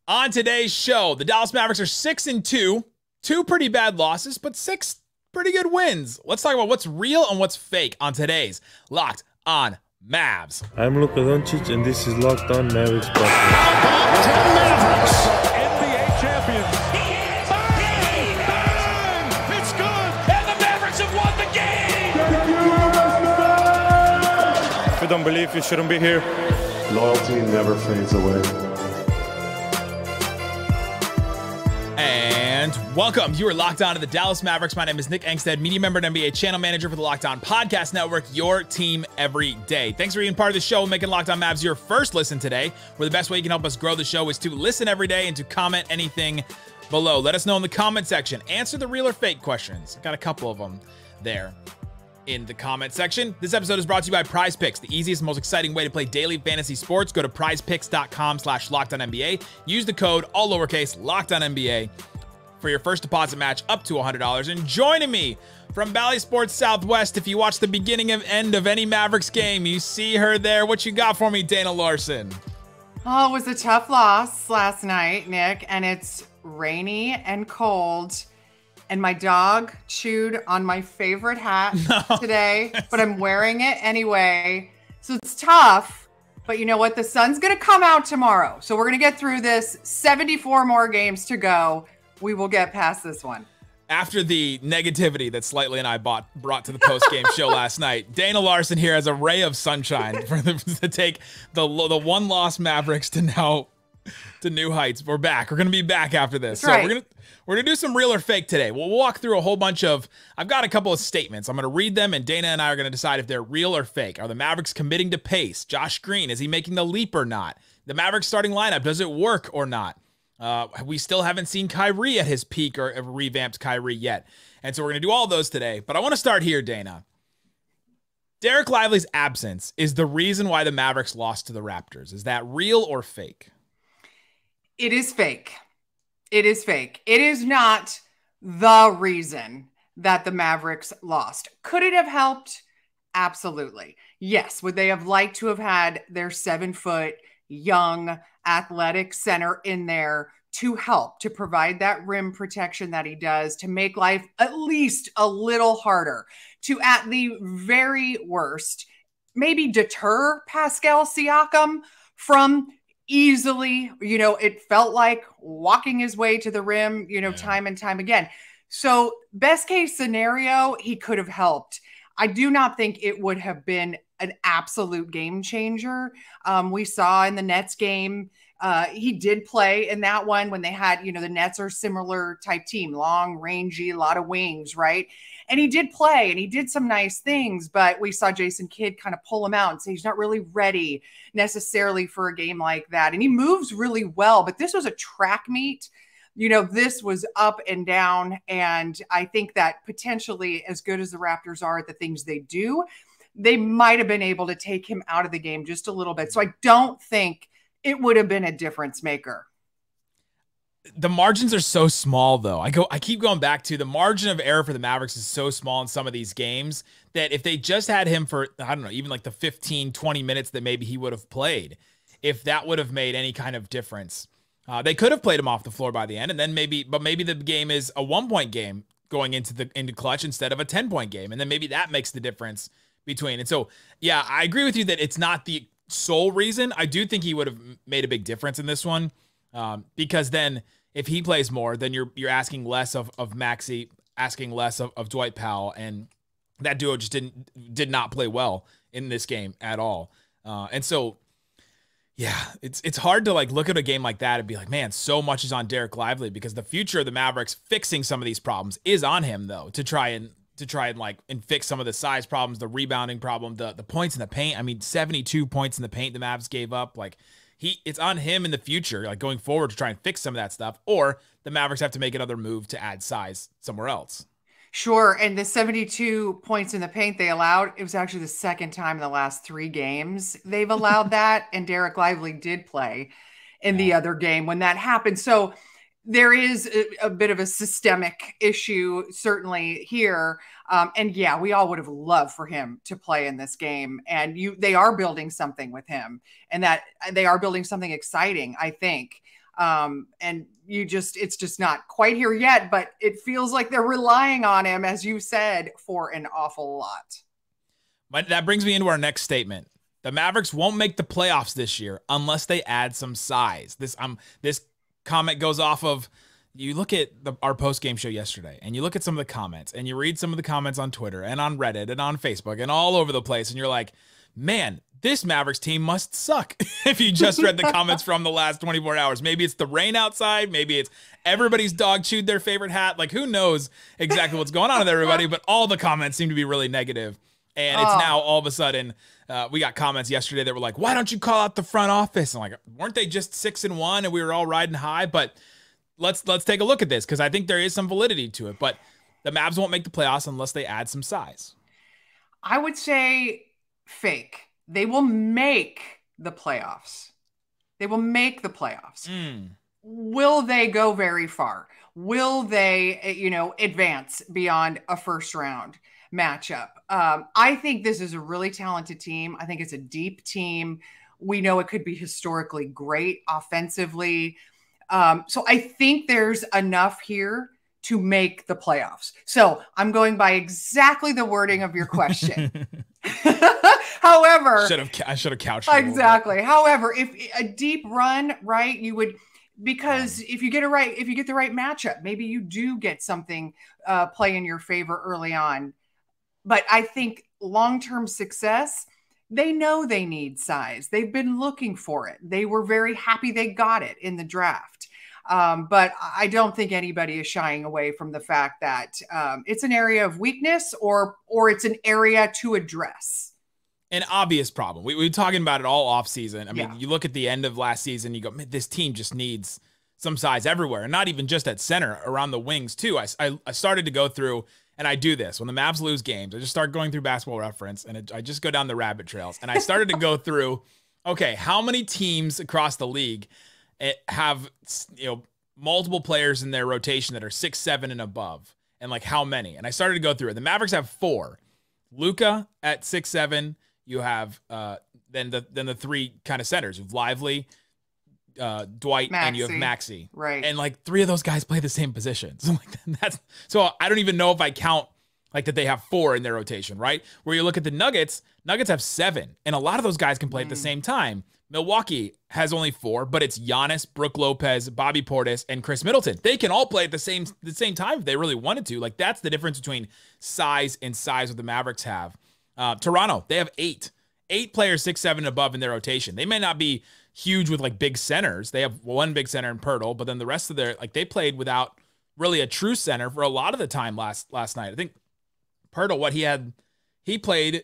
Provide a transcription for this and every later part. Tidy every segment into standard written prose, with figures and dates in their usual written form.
On today's show, the Dallas Mavericks are 6-2, two pretty bad losses, but six pretty good wins. Let's talk about what's real and what's fake on today's Locked On Mavs. I'm Luka Doncic, and this is Locked On Mavericks podcast. Mavericks, NBA champions. Bang! It's good, and the Mavericks have won the game. If you don't believe, you shouldn't be here. Loyalty never fades away. And welcome. You are locked on to the Dallas Mavericks. My name is Nick Angstadt, media member and NBA channel manager for the Locked On Podcast Network, your team every day. Thanks for being part of the show and making Locked On Mavs your first listen today, where the best way you can help us grow the show is to listen every day and to comment anything below. Let us know in the comment section. Answer the real or fake questions. Got a couple of them there in the comment section. This episode is brought to you by Prize Picks, the easiest and most exciting way to play daily fantasy sports. Go to prizepicks.com/LockedOnNBA. Use the code, all lowercase, LockedOnNBA for your first deposit match up to $100. And joining me from Bally Sports Southwest, if you watch the beginning and end of any Mavericks game, you see her there. What you got for me, Dana Larson? Oh, it was a tough loss last night, Nick, and it's rainy and cold. And my dog chewed on my favorite hat today, but I'm wearing it anyway. So it's tough, but you know what? The sun's going to come out tomorrow. So we're going to get through this. 74 more games to go. We will get past this one. After the negativity that Slightly and I brought to the post-game show last night, Dana Larson here has a ray of sunshine for them to take the one-loss Mavericks to new heights. We're back. We're going to be back after this. That's right. We're going to do some real or fake today. We'll walk through a whole bunch of, I've got a couple of statements. I'm going to read them, and Dana and I are going to decide if they're real or fake. Are the Mavericks committing to pace? Josh Green, is he making the leap or not? The Mavericks starting lineup, does it work or not? We still haven't seen Kyrie at his peak or a revamped Kyrie yet. And so we're going to do all those today. But I want to start here, Dana. Dereck Lively's absence is the reason why the Mavericks lost to the Raptors. Is that real or fake? It is fake. It is fake. It is not the reason that the Mavericks lost. Could it have helped? Absolutely. Yes. Would they have liked to have had their 7-foot young athletic center in there to help, to provide that rim protection that he does, to make life at least a little harder, to at the very worst, maybe deter Pascal Siakam from easily, it felt like walking his way to the rim, time and time again. So best case scenario, he could have helped. I do not think it would have been an absolute game changer. We saw in the Nets game, he did play in that one when they had, the Nets are similar type team, long, rangy, a lot of wings, right? And he did play and he did some nice things, but we saw Jason Kidd kind of pull him out and say he's not really ready necessarily for a game like that. And he moves really well, but this was a track meet. This was up and down. And I think that potentially, as good as the Raptors are at the things they do, they might have been able to take him out of the game just a little bit. So I don't think it would have been a difference maker. The margins are so small, though. I keep going back to the margin of error for the Mavericks is so small in some of these games that if they just had him for, I don't know, even like the 15, 20 minutes that maybe he would have played, if that would have made any kind of difference, they could have played him off the floor by the end. And then maybe the game is a 1-point game going into clutch instead of a 10-point game. And then maybe that makes the difference between. And so, yeah, I agree with you that it's not the sole reason. I do think he would have made a big difference in this one. Because then if he plays more, then you're asking less of Maxey, asking less of Dwight Powell, and that duo just did not play well in this game at all. And so, yeah, it's hard to look at a game like that and be like, man, so much is on Dereck Lively, because the future of the Mavericks fixing some of these problems is on him, though, to try and fix some of the size problems, the rebounding problem, the points in the paint. I mean, 72 points in the paint the Mavs gave up. It's on him in the future, going forward, to try and fix some of that stuff, or the Mavericks have to make another move to add size somewhere else. Sure. And the 72 points in the paint they allowed, it was actually the second time in the last 3 games they've allowed that. And Dereck Lively did play in the other game when that happened. So there is a bit of a systemic issue, certainly here. And yeah, we all would have loved for him to play in this game. And they are building something with him, and that they are building something exciting, I think. And it's just not quite here yet, but it feels like they're relying on him, as you said, for an awful lot. That brings me into our next statement. The Mavericks won't make the playoffs this year unless they add some size. This comment goes off of, you look at our post-game show yesterday, and you look at some of the comments, and you read some of the comments on Twitter and on Reddit and on Facebook and all over the place, and you're like, man, this Mavericks team must suck. If you just read the comments from the last 24 hours. Maybe it's the rain outside. Maybe it's everybody's dog chewed their favorite hat. Like, who knows exactly what's going on with everybody, but all the comments seem to be really negative. And it's now all of a sudden, we got comments yesterday that were like, why don't you call out the front office? And like, weren't they just 6-1 and we were all riding high? But let's take a look at this, because I think there is some validity to it. But the Mavs won't make the playoffs unless they add some size. I would say fake. They will make the playoffs. They will make the playoffs. Will they go very far? Will they, advance beyond a first round matchup? I think this is a really talented team. I think it's a deep team. We know it could be historically great offensively. So I think there's enough here to make the playoffs. So I'm going by exactly the wording of your question. However, I should have couched exactly. However, if a deep run, right, you would, because if you get the right matchup, maybe you do get something play in your favor early on. But I think long-term success, they know they need size. They've been looking for it. They were very happy they got it in the draft. But I don't think anybody is shying away from the fact that it's an area of weakness or it's an area to address. An obvious problem. We were talking about it all off season. I mean, you look at the end of last season, you go, man, this team just needs some size everywhere, and not even just at center, around the wings too. I started to go through, and I do this when the Mavs lose games. I just start going through Basketball Reference, and I just go down the rabbit trails, and I started to go through, okay, how many teams across the league have multiple players in their rotation that are 6'7" and above, and like how many? And I started to go through it. The Mavericks have 4. Luka at 6'7". You have then the 3 kind of centers. You have Lively, Dwight, and you have Maxey. Right. And like 3 of those guys play the same position. So I don't even know if I count like that they have 4 in their rotation, right? Where you look at the Nuggets have 7, and a lot of those guys can play at the same time. Milwaukee has only 4, but it's Giannis, Brook Lopez, Bobby Portis, and Chris Middleton. They can all play at the same time if they really wanted to. Like, that's the difference between size and size what the Mavericks have. Toronto, they have 8 players 6'7" and above in their rotation. They may not be huge with like big centers. They have 1 big center in Pirtle, but then the rest of their, like, they played without really a true center for a lot of the time last night. I think Pirtle, he played,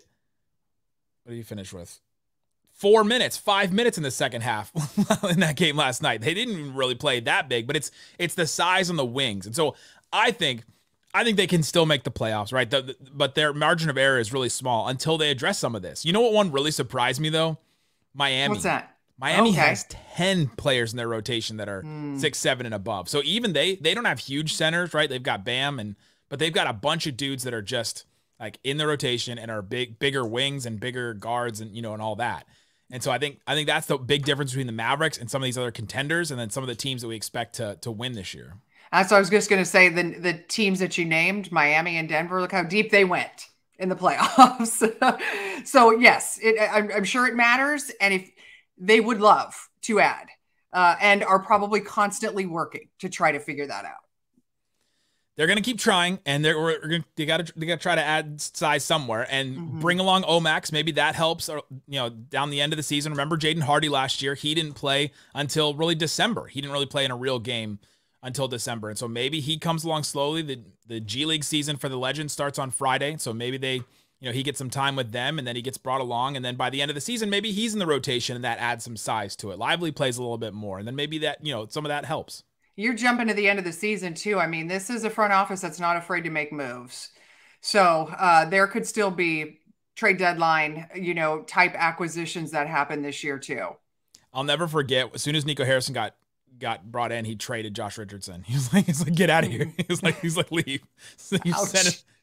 what did he finish with? 5 minutes in the second half in that game last night. They didn't really play that big, but it's the size on the wings. And so I think they can still make the playoffs, right? But their margin of error is really small until they address some of this. You know what one really surprised me, though? Miami. What's that? Miami has 10 players in their rotation that are 6'7" and above. So even they don't have huge centers, right? They've got Bam, but they've got a bunch of dudes that are just like in the rotation and are bigger wings and bigger guards and and all that. And so I think that's the big difference between the Mavericks and some of these other contenders, and then some of the teams that we expect to win this year. So I was just going to say the teams that you named, Miami and Denver, look how deep they went in the playoffs. So yes, I'm sure it matters. And if they would love to add and are probably constantly working to try to figure that out. They're going to keep trying, and they got to try to add size somewhere and bring along Omax. Maybe that helps, down the end of the season. Remember Jaden Hardy last year? He didn't play until really December. He didn't really play in a real game until December. And so maybe he comes along slowly. The G League season for the Legends starts on Friday. So maybe he gets some time with them, and then he gets brought along. And then by the end of the season, maybe he's in the rotation, and that adds some size to it. Lively plays a little bit more, and then maybe that, some of that helps. You're jumping to the end of the season too. I mean, this is a front office that's not afraid to make moves. So there could still be trade deadline, type acquisitions that happen this year too. I'll never forget, as soon as Nico Harrison got brought in, he traded Josh Richardson. He's like, get out of here. He's like, leave. So he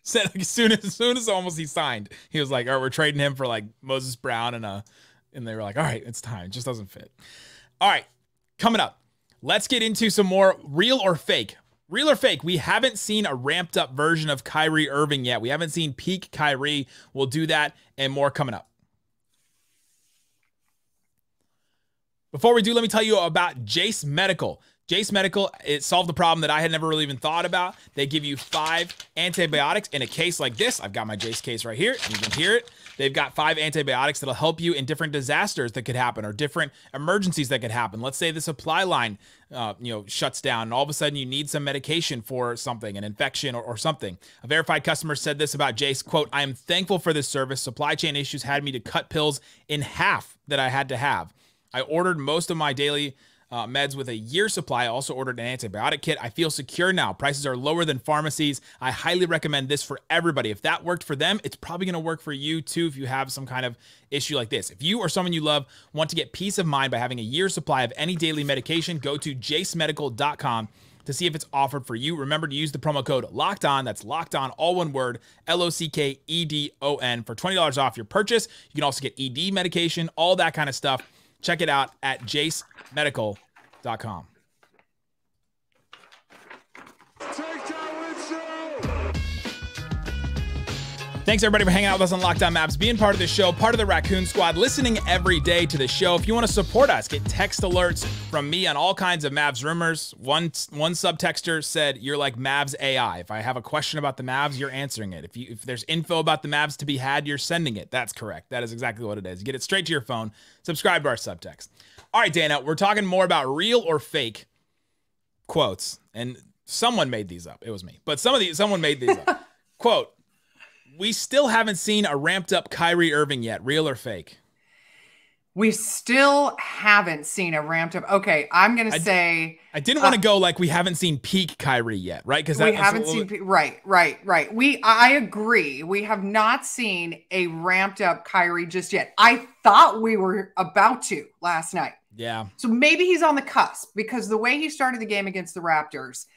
said as soon as almost he signed, he was like, all right, we're trading him for like Moses Brown and they were like, all right, it's time. It just doesn't fit. All right, coming up. Let's get into some more real or fake. Real or fake, we haven't seen a ramped up version of Kyrie Irving yet. We haven't seen peak Kyrie. We'll do that and more coming up. Before we do, let me tell you about Jase Medical. Jase Medical, it solved the problem that I had never really even thought about. They give you 5 antibiotics in a case like this. I've got my Jase case right here, and you can hear it. They've got 5 antibiotics that'll help you in different disasters that could happen or different emergencies that could happen. Let's say the supply line, shuts down, and all of a sudden you need some medication for something, an infection or something. A verified customer said this about Jase, quote, "I am thankful for this service. Supply chain issues had me to cut pills in half that I had to have. I ordered most of my daily meds with a year supply. I also ordered an antibiotic kit. I feel secure now. Prices are lower than pharmacies. I highly recommend this for everybody. If that worked for them, it's probably going to work for you too if you have some kind of issue like this. If you or someone you love want to get peace of mind by having a year supply of any daily medication, go to jasemedical.com to see if it's offered for you. Remember to use the promo code LOCKEDON. That's LOCKEDON, all one word, LOCKEDON for $20 off your purchase. You can also get ED medication, all that kind of stuff. Check it out at jasemedical.com. Thanks everybody for hanging out with us on Locked On Mavs, being part of the show, part of the Raccoon Squad, listening every day to the show. If you want to support us, get text alerts from me on all kinds of Mavs rumors. One subtexter said, "You're like Mavs AI. If I have a question about the Mavs, you're answering it. If there's info about the Mavs to be had, you're sending it." That's correct. That is exactly what it is. You get it straight to your phone. Subscribe to our subtext. All right, Dana, we're talking more about real or fake quotes. And someone made these up. It was me. But someone made these up. Quote, "We still haven't seen a ramped up Kyrie Irving yet. Real or fake?" We still haven't seen a ramped up. Okay, I'm going to say. I didn't want to go like we haven't seen peak Kyrie yet, right? Because we haven't seen. Right. I agree. We have not seen a ramped up Kyrie just yet. I thought we were about to last night. Yeah. So maybe he's on the cusp because the way he started the game against the Raptors,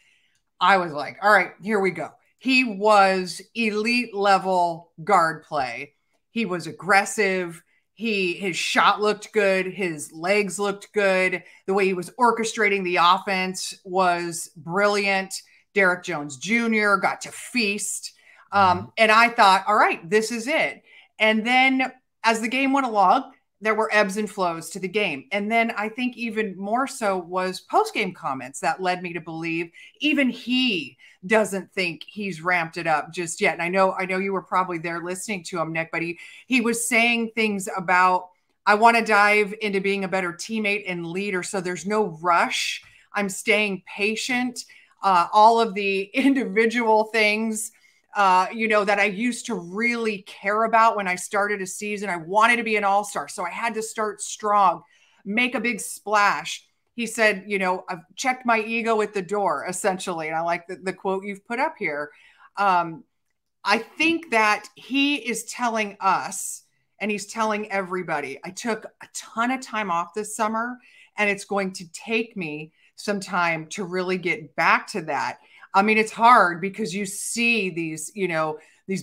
I was like, all right, here we go. He was elite level guard play. He was aggressive. His shot looked good. His legs looked good. The way he was orchestrating the offense was brilliant. Derrick Jones Jr. got to feast. And I thought, all right, this is it. And then as the game went along, there were ebbs and flows to the game. And then I think even more so was post-game comments that led me to believe even he doesn't think he's ramped it up just yet. And I know you were probably there listening to him, Nick, but he was saying things about, I want to dive into being a better teammate and leader. So there's no rush. I'm staying patient. All of the individual things that I used to really care about when I started a season. I wanted to be an all-star, so I had to start strong, make a big splash. He said, I've checked my ego at the door, essentially. And I like the quote you've put up here. I think that he is telling us, and he's telling everybody, I took a ton of time off this summer, and it's going to take me some time to really get back to that. I mean, it's hard because you see these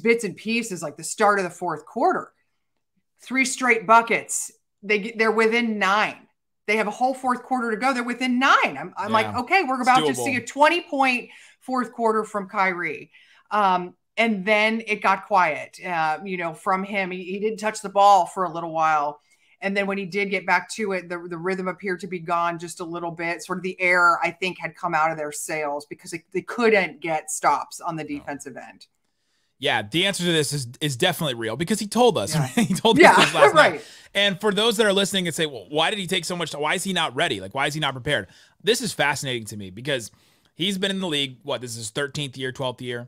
bits and pieces like the start of the fourth quarter, 3 straight buckets. They're within 9. They have a whole fourth quarter to go. They're within 9. I'm like, okay, we're about to see a 20-point fourth quarter from Kyrie. And then it got quiet, from him. He didn't touch the ball for a little while. And then when he did get back to it, the rhythm appeared to be gone just a little bit. Sort of the air, I think, had come out of their sails because they couldn't get stops on the defensive end. Yeah, the answer to this is definitely real because he told us. Yeah. He told us this last right. night. And for those that are listening and say, well, why did he take so much time? Why is he not ready? Like, why is he not prepared? This is fascinating to me because he's been in the league, this is his 13th year, 12th year,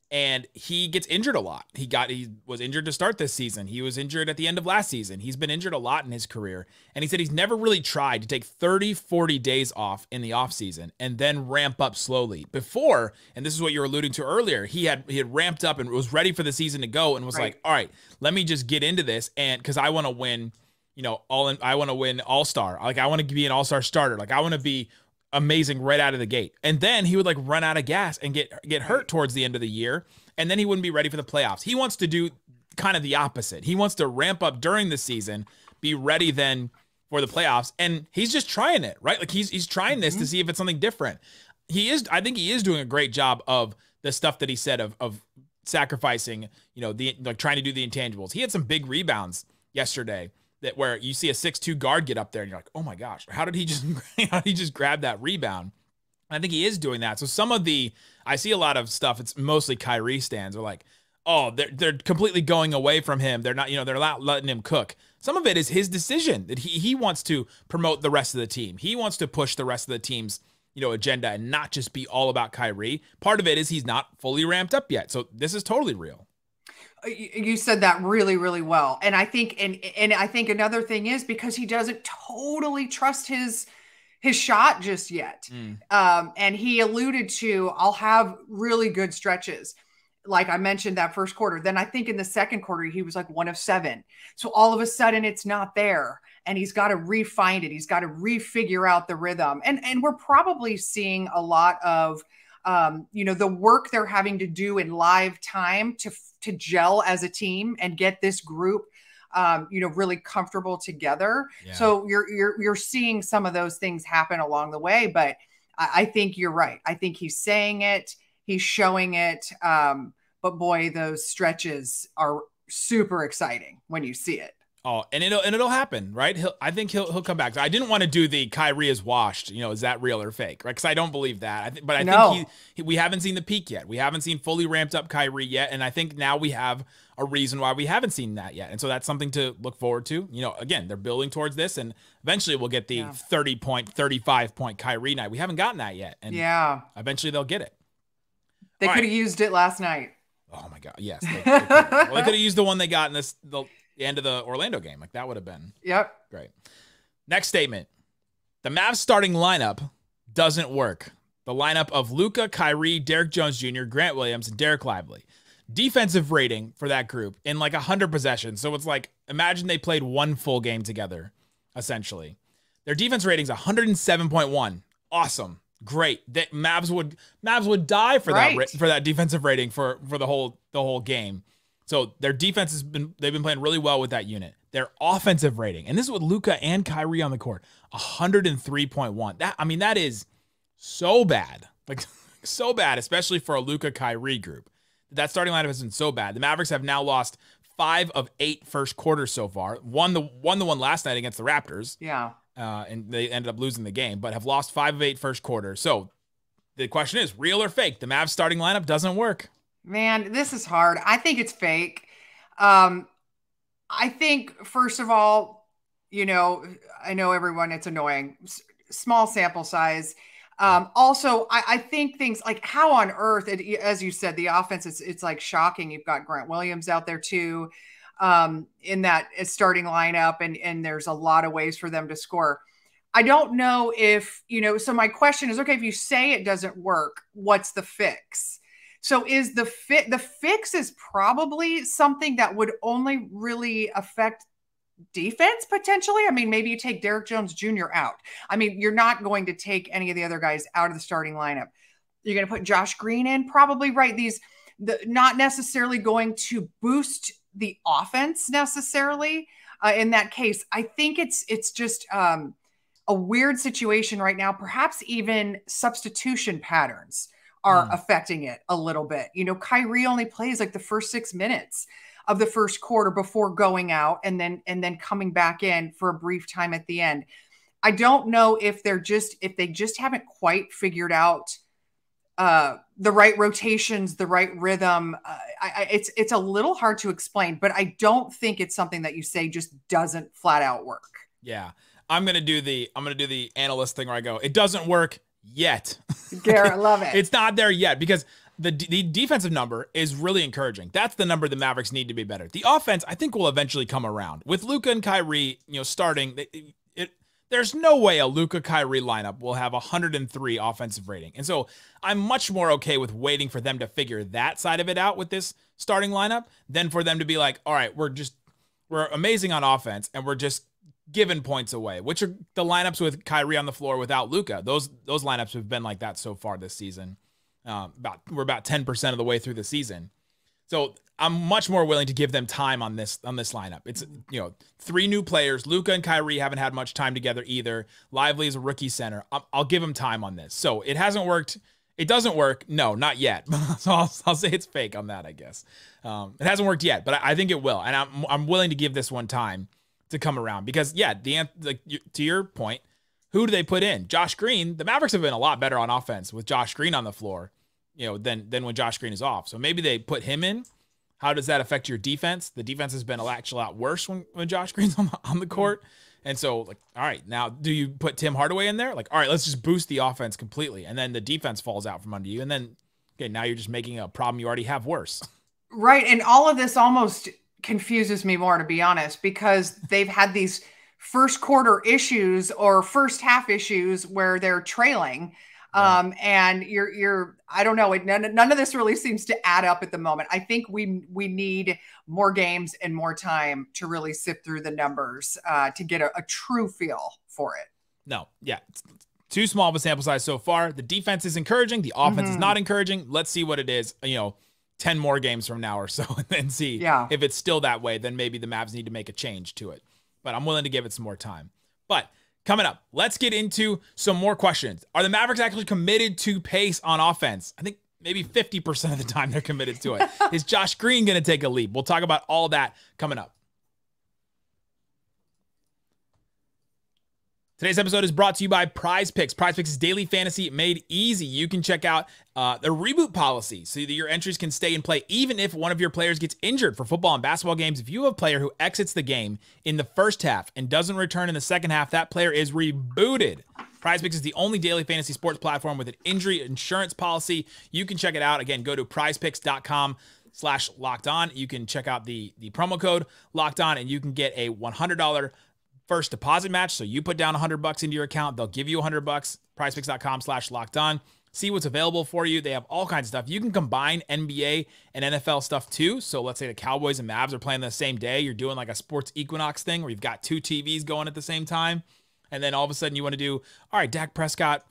and he gets injured a lot. He was injured to start this season. He was injured at the end of last season. He's been injured a lot in his career. And he said he's never really tried to take 30, 40 days off in the offseason and then ramp up slowly. Before, and this is what you were alluding to earlier, he had ramped up and was ready for the season to go and was like, all right, let me just get into this. And because I want to win, I want to win all-star. Like, I want to be an all-star starter. Like, I want to be amazing right out of the gate. And then he would like run out of gas and get hurt towards the end of the year. And then he wouldn't be ready for the playoffs. He wants to do kind of the opposite. He wants to ramp up during the season, be ready then for the playoffs, and he's just trying it, right? Like he's trying this to see if it's something different. I think he is doing a great job of the stuff that he said of sacrificing, trying to do the intangibles. He had some big rebounds yesterday where you see a 6'2" guard get up there and you're like, oh my gosh, how did he just grab that rebound? I think he is doing that. So I see a lot of stuff. It's mostly Kyrie stands. They're like, oh, they're completely going away from him. They're not, they're not letting him cook. Some of it is his decision that he wants to promote the rest of the team. He wants to push the rest of the team's, agenda and not just be all about Kyrie. Part of it is he's not fully ramped up yet. So this is totally real. You said that really, really well. And I think, and I think another thing is because he doesn't totally trust his shot just yet. And he alluded to, I'll have really good stretches. Like I mentioned that first quarter. Then I think in the second quarter, he was like 1 of 7. So all of a sudden it's not there and he's got to refine it. He's got to refigure out the rhythm. And we're probably seeing a lot of, the work they're having to do in live time to gel as a team and get this group, really comfortable together. Yeah. So you're seeing some of those things happen along the way, but I think you're right. I think he's saying it, he's showing it. But boy, those stretches are super exciting when you see it. Oh, and it'll happen, right? I think he'll come back. I didn't want to do the Kyrie is washed. Is that real or fake, right? Because I don't believe that. I think we haven't seen the peak yet. We haven't seen fully ramped up Kyrie yet, and I think now we have a reason why we haven't seen that yet. And so that's something to look forward to. Again, they're building towards this, and eventually we'll get the 30-point, 35-point Kyrie night. We haven't gotten that yet, and eventually they'll get it. They could have used it last night. Oh my God, yes. They could have used the one they got in the end of the Orlando game. Like that would have been great. Next statement. The Mavs starting lineup doesn't work. The lineup of Luka, Kyrie, Derrick Jones Jr., Grant Williams, and Derek Lively. Defensive rating for that group in like 100 possessions. So it's like, imagine they played one full game together, essentially. Their defense rating's 107.1. Awesome. Great. Mavs would die for that defensive rating for the whole game. So their defense they've been playing really well with that unit. Their offensive rating, and this is with Luka and Kyrie on the court, 103.1. That is so bad. Like so bad, especially for a Luka Kyrie group. That starting lineup has been so bad. The Mavericks have now lost 5 of 8 first quarters so far. Won the one last night against the Raptors. Yeah. And they ended up losing the game, but have lost 5 of 8 first quarters. So the question is, real or fake? The Mavs starting lineup doesn't work. Man, this is hard. I think it's fake. I think, first of all, I know everyone, it's annoying. Small sample size. Also, I think things like how on earth, as you said, the offense, it's like shocking. You've got Grant Williams out there too. In that starting lineup, and there's a lot of ways for them to score. I don't know if, so my question is, okay, if you say it doesn't work, what's the fix? So is the fix is probably something that would only really affect defense potentially. Maybe you take Derrick Jones Jr. out. You're not going to take any of the other guys out of the starting lineup. You're going to put Josh Green in, probably, right? Not necessarily going to boost the offense necessarily. In that case, I think it's just a weird situation right now. Perhaps even substitution patterns are affecting it a little bit. Kyrie only plays like the first 6 minutes of the first quarter before going out and then coming back in for a brief time at the end. I don't know if they just haven't quite figured out the right rotations, the right rhythm. It's a little hard to explain, but I don't think it's something that you say just doesn't flat out work. Yeah. I'm going to do the analyst thing where I go, it doesn't work yet. Garrett, I love it. It's not there yet because the defensive number is really encouraging. That's the number the Mavericks need to be better. The offense, I think, will eventually come around. With Luka and Kyrie, starting, there's no way a Luka Kyrie lineup will have 103 offensive rating. And so I'm much more okay with waiting for them to figure that side of it out with this starting lineup than for them to be like, all right, we're amazing on offense and we're just giving points away, which are the lineups with Kyrie on the floor without Luka. Those lineups have been like that so far this season. We're about 10% of the way through the season. So I'm much more willing to give them time on this lineup. It's, 3 new players. Luka and Kyrie haven't had much time together either. Lively is a rookie center. I'll give them time on this. So it hasn't worked. It doesn't work. No, not yet. So I'll say it's fake on that, I guess. It hasn't worked yet, but I think it will. And I'm willing to give this one time to come around because, yeah, to your point, who do they put in? Josh Green. The Mavericks have been a lot better on offense with Josh Green on the floor, than when Josh Green is off. So maybe they put him in. How does that affect your defense? The defense has been actually a lot worse when Josh Green's on the court. And so, all right, now do you put Tim Hardaway in there? All right, let's just boost the offense completely. And then the defense falls out from under you. And then, okay, now you're just making a problem you already have worse. Right. And all of this almost confuses me more, to be honest, because they've had these first quarter issues or first half issues where they're trailing. And I don't know. None of this really seems to add up at the moment. I think we need more games and more time to really sift through the numbers to get a true feel for it. No. Yeah. It's too small of a sample size so far. The defense is encouraging. The offense is not encouraging. Let's see what it is, 10 more games from now or so and then see if it's still that way, then maybe the Mavs need to make a change to it. But I'm willing to give it some more time. But coming up, let's get into some more questions. Are the Mavericks actually committed to pace on offense? I think maybe 50% of the time they're committed to it. Is Josh Green going to take a leap? We'll talk about all that coming up. Today's episode is brought to you by Prize Picks. Prize Picks is daily fantasy made easy. You can check out the reboot policy so that your entries can stay in play even if one of your players gets injured. For football and basketball games, if you have a player who exits the game in the first half and doesn't return in the second half, that player is rebooted. Prize Picks is the only daily fantasy sports platform with an injury insurance policy. You can check it out. Again, go to prizepicks.com/lockedon. You can check out the promo code LOCKEDON and you can get a $100 first deposit match. So you put down $100 into your account, they'll give you $100. prizepicks.com/lockedon. See what's available for you. They have all kinds of stuff. You can combine NBA and NFL stuff too. So let's say the Cowboys and Mavs are playing the same day. You're doing like a sports equinox thing where you've got 2 TVs going at the same time. And then all of a sudden you want to do, all right, Dak Prescott,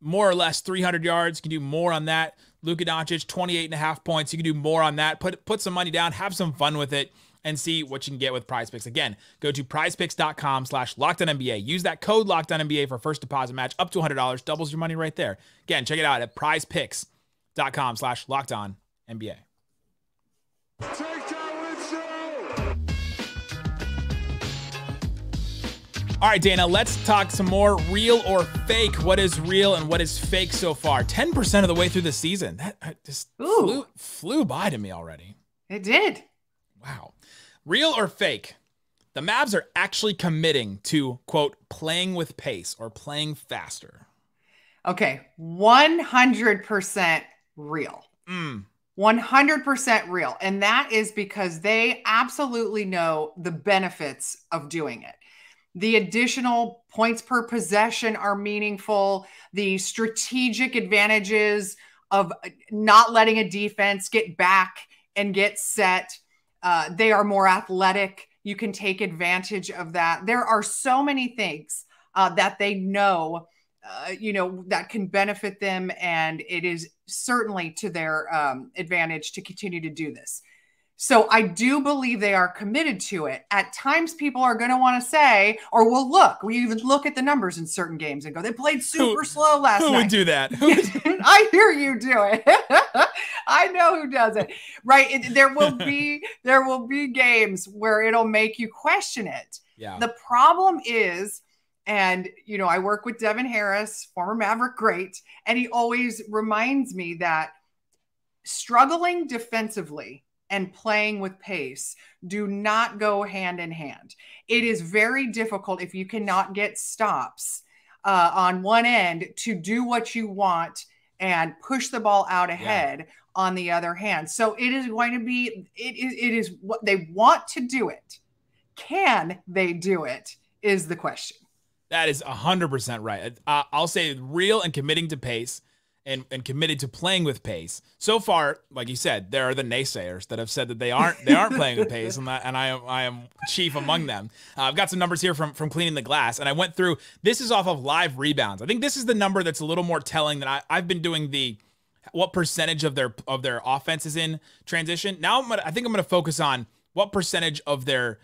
more or less 300 yards. You can do more on that. Luka Doncic, 28.5 points. You can do more on that. Put some money down, have some fun with it, and see what you can get with Prize Picks. Again, go to prizepicks.com/LockedOnNBA. Use that code LockedOnNBA for first deposit match up to $100. Doubles your money right there. Again, check it out at prizepicks.com/LockedOnNBA. All right, Dana, let's talk some more real or fake. What is real and what is fake so far? 10% of the way through the season. That just flew by to me already. It did. Wow. Real or fake? The Mavs are actually committing to, quote, playing with pace or playing faster. Okay. 100% real. 100% real. And that is because they absolutely know the benefits of doing it. The additional points per possession are meaningful. The strategic advantages of not letting a defense get back and get set. They are more athletic. You can take advantage of that. There are so many things that they know, that can benefit them. And it is certainly to their advantage to continue to do this. So I do believe they are committed to it. At times, people are going to want to say, or we even look at the numbers in certain games and go, they played super slow last night. Who would do that? I hear you do it. I know who does it. Right. There will be games where it'll make you question it. Yeah. The problem is, and, I work with Devin Harris, former Maverick great, and he always reminds me that struggling defensively and playing with pace do not go hand in hand. It is very difficult if you cannot get stops on one end to do what you want and push the ball out ahead on the other hand. So it is going to be, it is what they want to do it. Can they do it is the question. That is 100% right. I'll say real and committing to pace. And committed to playing with pace. So far, like you said, there are the naysayers that have said that they aren't playing with pace, and I am chief among them. I've got some numbers here from Cleaning the Glass, and I went through. This is off of live rebounds. I think this is the number that's a little more telling than I've been doing what percentage of their offense is in transition. Now I think I'm gonna focus on what percentage of their,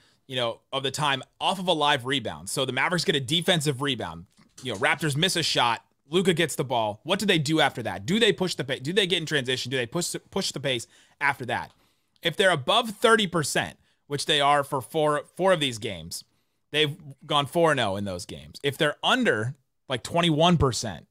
of the time off of a live rebound. So the Mavericks get a defensive rebound. Raptors miss a shot. Luka gets the ball. What do they do after that? Do they push the pace? Do they get in transition? Do they push the pace after that? If they're above 30%, which they are for four of these games, they've gone 4-0 in those games. If they're under like 21%,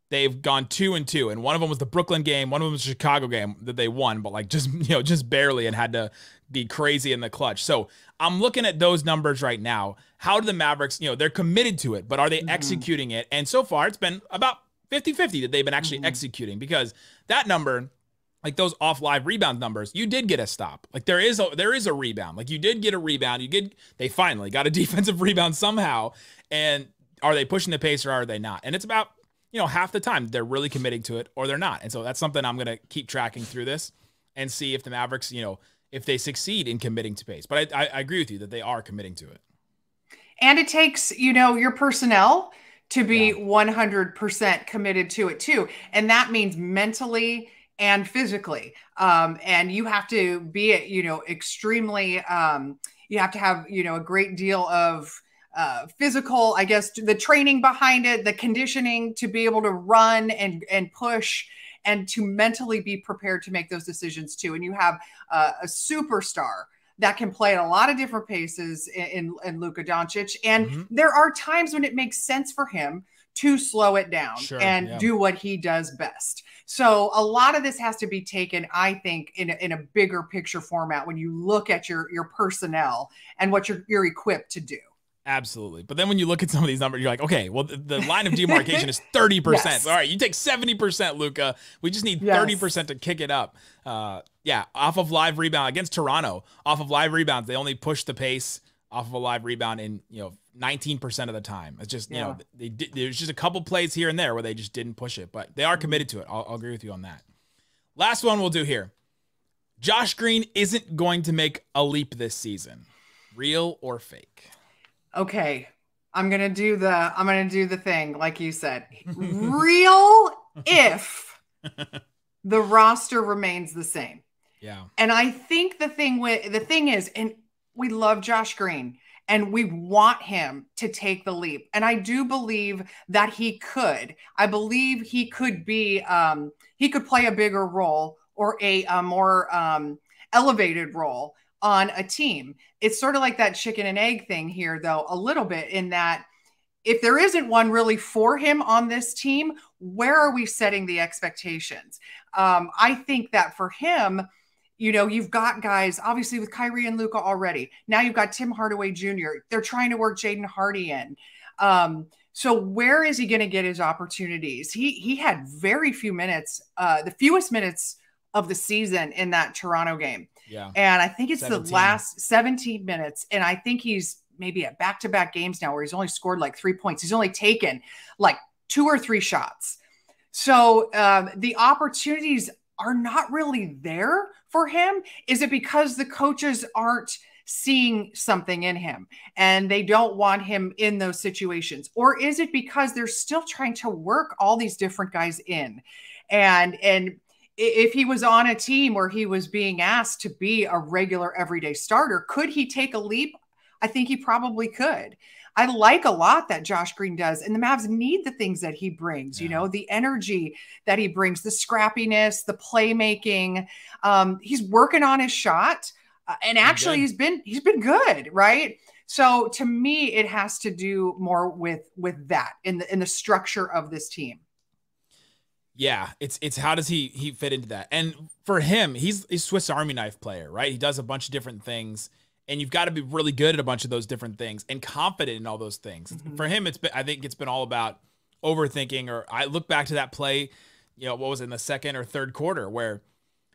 they've gone 2-2. And one of them was the Brooklyn game. One of them was the Chicago game that they won, but like just barely, and had to be crazy in the clutch. So I'm looking at those numbers right now. How do the Mavericks, they're committed to it, but are they executing it? And so far it's been about 50-50 that they've been actually executing, because that number, like those off live rebound numbers, you did get a stop. Like there is a rebound. Like you did get a rebound. They finally got a defensive rebound somehow. And are they pushing the pace or are they not? And it's about, half the time they're really committing to it or they're not. And so that's something I'm going to keep tracking through this and see if the Mavericks, if they succeed in committing to pace. But I agree with you that they are committing to it. And it takes, your personnel to be 100% committed to it too. And that means mentally and physically. And you have to be, extremely, you have to have, a great deal of physical, I guess, the training behind it, the conditioning to be able to run and push, and to mentally be prepared to make those decisions too. And you have a superstar that can play at a lot of different paces in Luka Doncic. And there are times when it makes sense for him to slow it down and do what he does best. So a lot of this has to be taken, I think, in a bigger picture format when you look at your personnel and what you're equipped to do. Absolutely. But then when you look at some of these numbers, you're like, okay, well, the line of demarcation is 30%. Yes. All right, you take 70%, Luka. We just need 30% to kick it up. Off of live rebound against Toronto, off of live rebounds, they only push the pace off of a live rebound in, 19% of the time. It's just, there's just a couple plays here and there where they just didn't push it, but they are committed to it. I'll agree with you on that. Last one we'll do here. Josh Green isn't going to make a leap this season. Real or fake? Okay, I'm gonna do the thing like you said. Real if the roster remains the same. Yeah. And I think the thing is, and we love Josh Green and we want him to take the leap. And I do believe that he could. I believe he could be he could play a bigger role or a more elevated role on a team. It's sort of like that chicken and egg thing here, though, a little bit, in that if there isn't one really for him on this team, where are we setting the expectations? I think that for him, you've got guys, obviously with Kyrie and Luka already. Now you've got Tim Hardaway Jr. They're trying to work Jaden Hardy in. So where is he going to get his opportunities? He had very few minutes, the fewest minutes of the season in that Toronto game. Yeah. And I think it's 17. The last 17 minutes. And I think he's maybe at back-to-back games now where he's only scored like 3 points. He's only taken like 2 or 3 shots. So the opportunities are not really there for him. Is it because the coaches aren't seeing something in him and they don't want him in those situations? Or is it because they're still trying to work all these different guys in? And if he was on a team where he was being asked to be a regular everyday starter, could he take a leap? I think he probably could. I like a lot that Josh Green does, and the Mavs need the things that he brings, the energy that he brings, the scrappiness, the playmaking. He's working on his shot, and actually he's been good, right? So to me, it has to do more with that in the structure of this team. Yeah, it's how does he fit into that? And for him, he's a Swiss Army knife player, right? He does a bunch of different things, and you've got to be really good at a bunch of those different things and confident in all those things. For him, I think it's been all about overthinking. Or I look back to that play, what was it, in the second or third quarter, where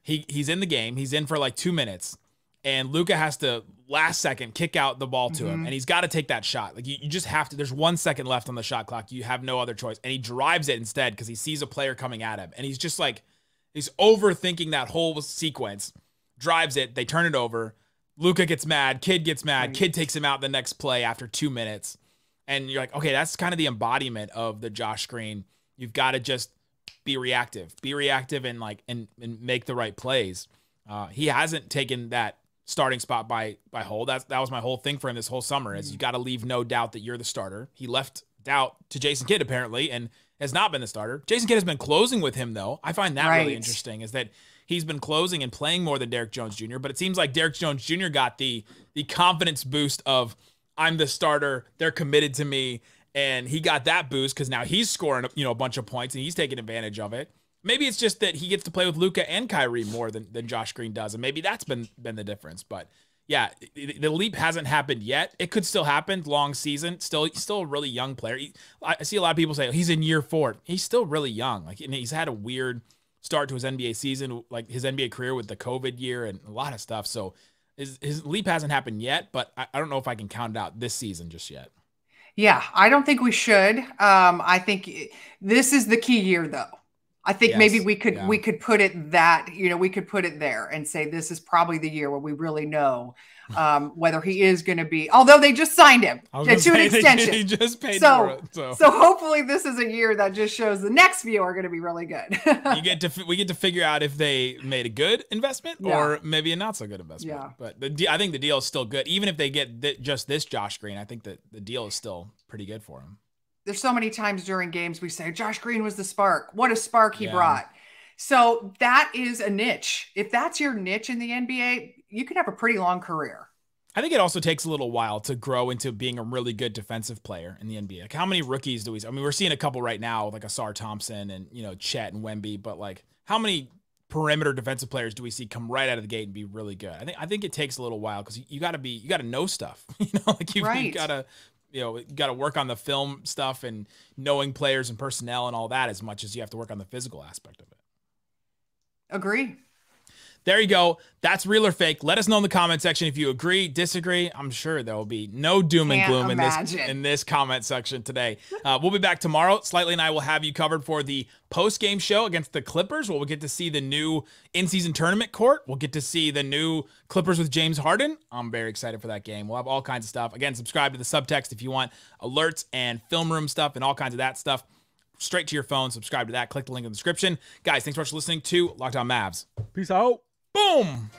he's in the game, he's in for like 2 minutes, and Luka has to last second kick out the ball to him, and he's got to take that shot. Like you just have to. There's 1 second left on the shot clock. You have no other choice, and he drives it instead because he sees a player coming at him, and he's just like he's overthinking that whole sequence. Drives it, they turn it over. Luka gets mad. Kid gets mad. Right. Kid takes him out the next play after 2 minutes, and you're like, okay, that's kind of the embodiment of the Josh Green. You've got to just be reactive and like and make the right plays. He hasn't taken that starting spot by hold. That was my whole thing for him this whole summer, is you got to leave no doubt that you're the starter. He left doubt to Jason Kidd apparently and has not been the starter. Jason Kidd has been closing with him though. I find that really interesting, is that he's been closing and playing more than Derrick Jones Jr., but it seems like Derrick Jones Jr. got the confidence boost of, I'm the starter, they're committed to me, and he got that boost because now he's scoring a bunch of points and he's taking advantage of it. Maybe it's just that he gets to play with Luka and Kyrie more than Josh Green does, and maybe that's been the difference. But yeah, the leap hasn't happened yet. It could still happen. Long season, still a really young player. I see a lot of people say he's in year 4. He's still really young. Like, and he's had a weird start to his NBA season, like his NBA career with the COVID year and a lot of stuff. So his leap hasn't happened yet, but I don't know if I can count it out this season just yet. Yeah, I don't think we should. I think this is the key year, though. I think maybe we could put it that, we could put it there and say this is probably the year where we really know whether he is going to be, although they just signed him to an extension. He just paid so, for it. So hopefully this is a year that just shows the next few are going to be really good. we get to figure out if they made a good investment or maybe a not so good investment. Yeah. But I think the deal is still good. Even if they get just this Josh Green, I think that the deal is still pretty good for him. There's so many times during games we say Josh Green was the spark. What a spark he brought. So that is a niche. If that's your niche in the NBA, you can have a pretty long career. I think it also takes a little while to grow into being a really good defensive player in the NBA. Like, how many rookies do we see? I mean, we're seeing a couple right now, like Asar Thompson and, Chet and Wemby, but like, how many perimeter defensive players do we see come right out of the gate and be really good? I think it takes a little while because you got to know stuff. Like you got to, got to work on the film stuff and knowing players and personnel and all that as much as you have to work on the physical aspect of it. Agree. There you go. That's real or fake. Let us know in the comment section if you agree, disagree. I'm sure there will be no doom and gloom in this comment section today. We'll be back tomorrow. Slightly and I will have you covered for the post-game show against the Clippers, where we'll get to see the new in-season tournament court. We'll get to see the new Clippers with James Harden. I'm very excited for that game. We'll have all kinds of stuff. Again, subscribe to the subtext if you want alerts and film room stuff and all kinds of that stuff. Straight to your phone. Subscribe to that. Click the link in the description. Guys, thanks so much for listening to Locked On Mavs. Peace out. Boom!